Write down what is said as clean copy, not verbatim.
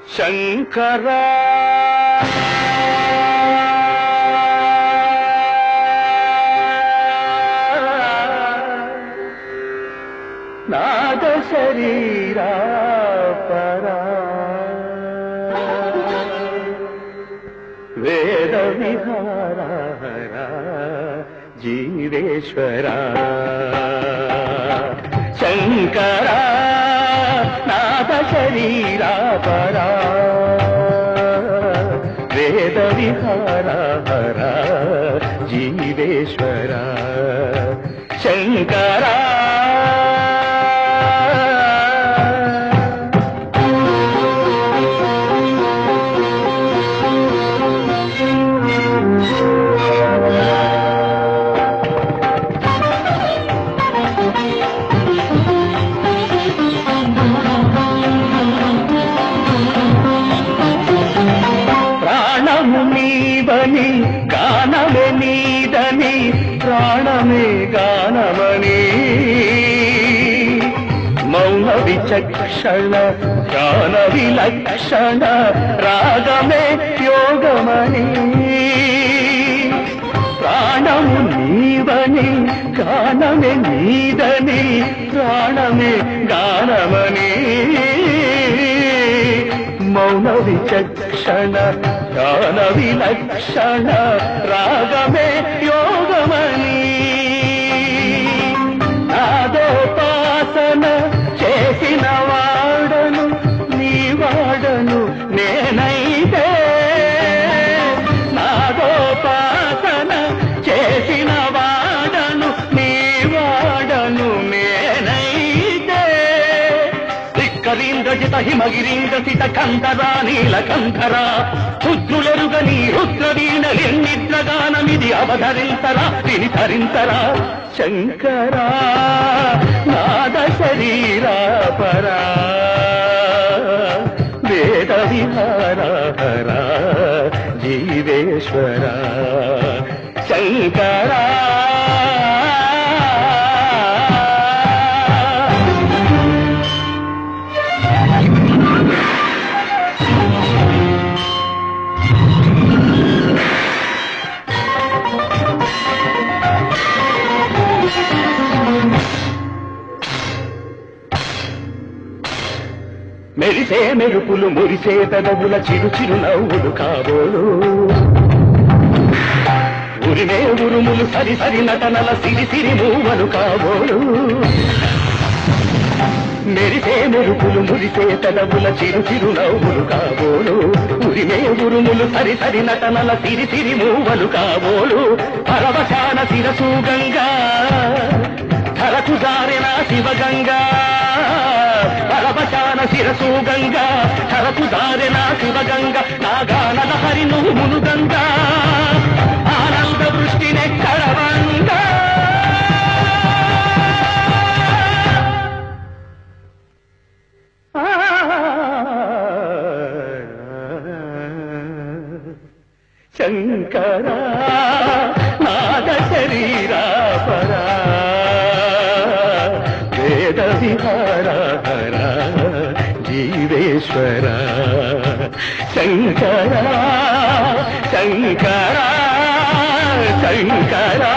శంకరా నాద శరీరా పరా వేద విహారా జీవేశ్వరా శంకరా నాద శరీరా పరా వేద విహారా జీవేశ్వరా శంకరా గానమే నీదని ప్రాణమే గానమని మౌన విచక్షణ ధ్యాన విలక్షణ రాగమే యోగమని ప్రాణము నీవని గానమే నీదని ప్రాణమే గానమని మౌన విచక్షణ ధ్యాన విలక్షణ రాగమే యోగమని నాదోపాసన చేసిన వాడను నీ వాడను నేనైతే నాదోపాసన చేసిన వాడను నీ వాడను నేనైతే ధిక్కరీంద్రజిత హిమగిరీంద్రసిత కంధరా నీలకంధరా రుద్రులెరుగని రుద్రవీణలెన్నిద్రగానమిది అవధరించరా విని ధరించరా శంకరా నాద శరీరా పరా వేద విహారా జీవేశ్వరా శంకరా మెరిసే మెరుపులు మురిసే పెదవుల చిరు చిరు నవ్వులు కాబోలు ఉరిమే ఉరుములు సరి సరి నటనల సిరి సిరి మూవలు కాబోలు మెరిసే మెరుపులు మురిసే పెదవుల చిరు చిరు నవ్వులు కాబోలు ఉరిమే ఉరుములు సరి సరి నటనల సిరి సిరి మూవలు కాబోలు పరవశాన శిరసు గంగా ధరకు జారిన శివగంగా పరవశాన శిరసు గంగా ధరకు జారిన శివగంగ నాగానల హరి నువ్వు మునుగంగా ఆనంద వృష్టినే కరవంగా శంకరా నాద శరీరా పరా వేద విహారా జీవేశ్వరా శంకరా శంకరా శంకరా